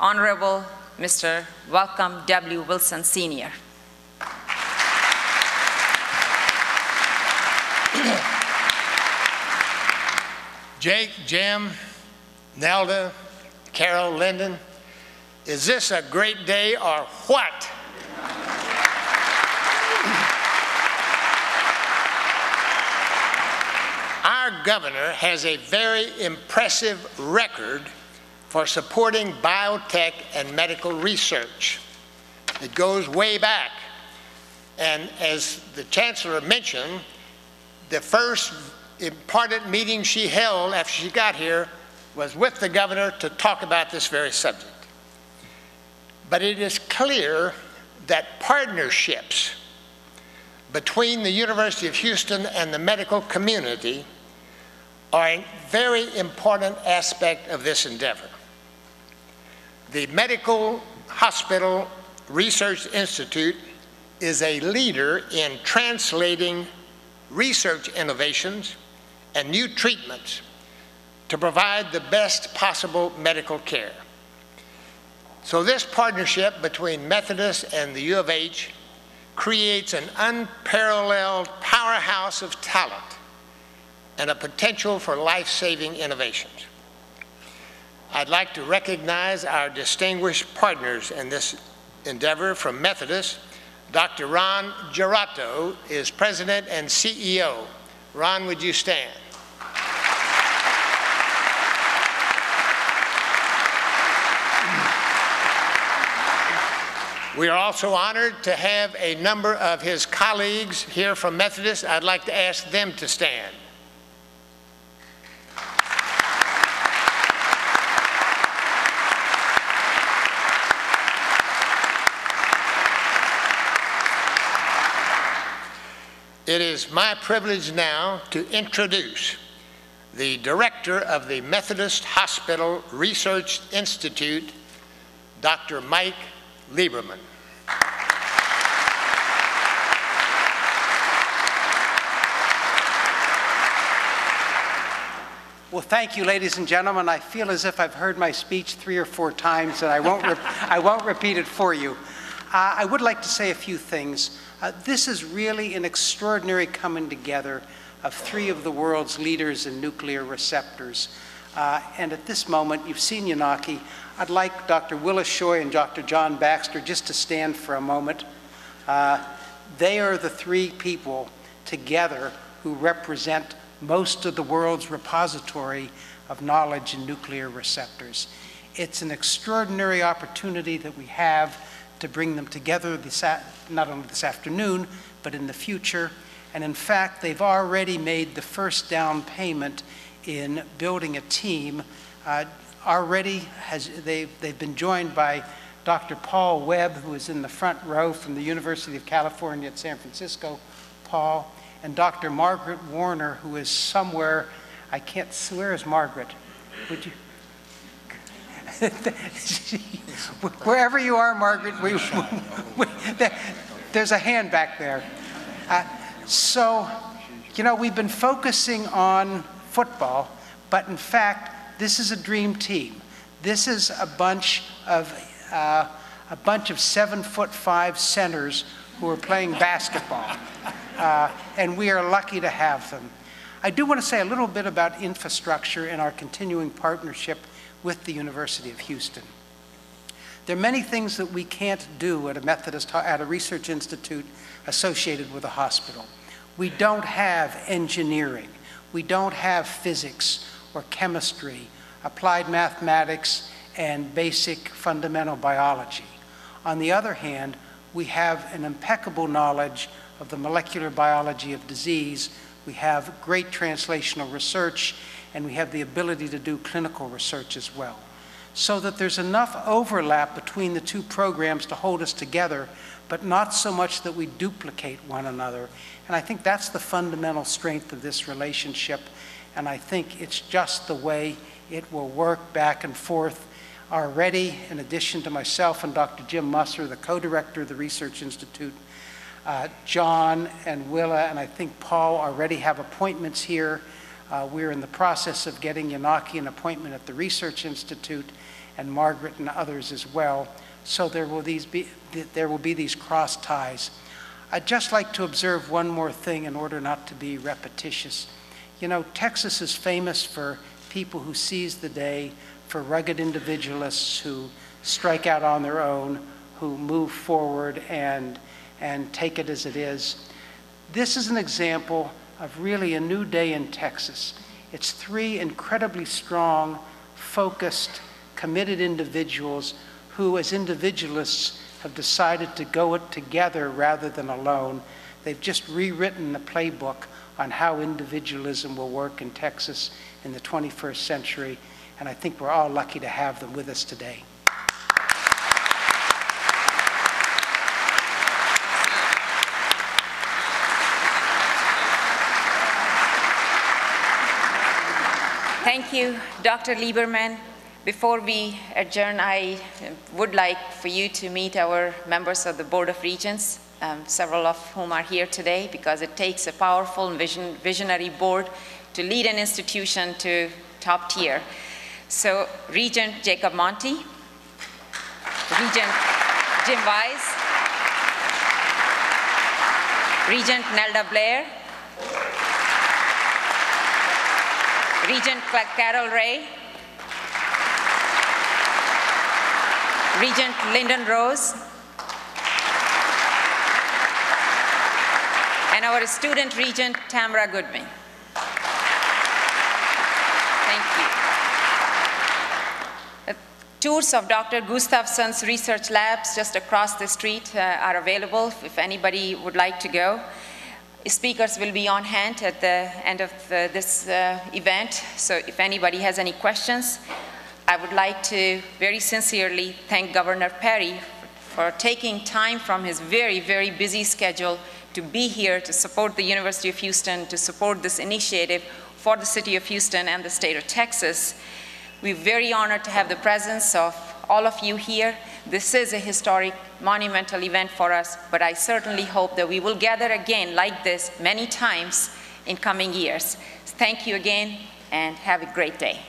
Honorable Mr. Welcome W. Wilson, Sr. Jake, Jim, Nelda, Carol, Lyndon, is this a great day or what? Our governor has a very impressive record for supporting biotech and medical research. It goes way back. And as the chancellor mentioned, the first important meeting she held after she got here was with the governor to talk about this very subject. But it is clear that partnerships between the University of Houston and the medical community are a very important aspect of this endeavor. The Medical Hospital Research Institute is a leader in translating research innovations and new treatments to provide the best possible medical care. So this partnership between Methodist and the U of H creates an unparalleled powerhouse of talent and a potential for life-saving innovations. I'd like to recognize our distinguished partners in this endeavor. From Methodist, Dr. Ron Gerato is President and CEO. Ron, would you stand? We are also honored to have a number of his colleagues here from Methodist. I'd like to ask them to stand. It is my privilege now to introduce the director of the Methodist Hospital Research Institute, Dr. Mike Lieberman. Well, thank you, ladies and gentlemen. I feel as if I've heard my speech 3 or 4 times, and I won't repeat it for you. I would like to say a few things. This is really an extraordinary coming together of 3 of the world's leaders in nuclear receptors. And at this moment, you've seen Yanaki. I'd like Dr. Willis Shoy and Dr. John Baxter just to stand for a moment. They are the 3 people together who represent most of the world's repository of knowledge in nuclear receptors. It's an extraordinary opportunity that we have to bring them together not only this afternoon, but in the future. And in fact, they've already made the first down payment in building a team. They've been joined by Dr. Paul Webb, who is in the front row from the University of California at San Francisco, Paul, and Dr. Margaret Warner, who is somewhere, I can't, where is Margaret? Would you? Wherever you are, Margaret, there's a hand back there. So, you know, we've been focusing on football, but in fact, this is a dream team. This is a bunch of 7'5" centers who are playing basketball, and we are lucky to have them. I do want to say a little bit about infrastructure and our continuing partnership with the University of Houston. There are many things that we can't do at a research institute associated with a hospital. We don't have engineering. We don't have physics or chemistry, applied mathematics, and basic fundamental biology. On the other hand, we have an impeccable knowledge of the molecular biology of disease. We have great translational research, and we have the ability to do clinical research as well. So that there's enough overlap between the 2 programs to hold us together, but not so much that we duplicate one another. And I think that's the fundamental strength of this relationship, and I think it's just the way it will work back and forth. Already, in addition to myself and Dr. Jim Musser, the co-director of the Research Institute, John and Willa, and I think Paul already have appointments here. We're in the process of getting Yanaki an appointment at the Research Institute, and Margaret and others as well. So there will be these cross ties. I'd just like to observe one more thing in order not to be repetitious. You know, Texas is famous for people who seize the day, for rugged individualists who strike out on their own, who move forward and take it as it is. This is an example of really a new day in Texas. It's 3 incredibly strong, focused, committed individuals who, as individualists, have decided to go it together rather than alone. They've just rewritten the playbook on how individualism will work in Texas in the 21st century, and I think we're all lucky to have them with us today. Thank you, Dr. Lieberman. Before we adjourn, I would like for you to meet our members of the Board of Regents, several of whom are here today, because it takes a powerful visionary board to lead an institution to top tier. So, Regent Jacob Monty, Regent Jim Wise, Regent Nelda Blair, Regent Carol Ray, Regent Lyndon Rose, and our student regent, Tamara Goodman. Thank you. Tours of Dr. Gustafsson's research labs just across the street are available if anybody would like to go. Speakers will be on hand at the end of this event, so if anybody has any questions, I would like to very sincerely thank Governor Perry for taking time from his very, very busy schedule to be here to support the University of Houston, to support this initiative for the city of Houston and the state of Texas. We're very honored to have the presence of all of you here. This is a historic, monumental event for us, but I certainly hope that we will gather again like this many times in coming years. Thank you again, and have a great day.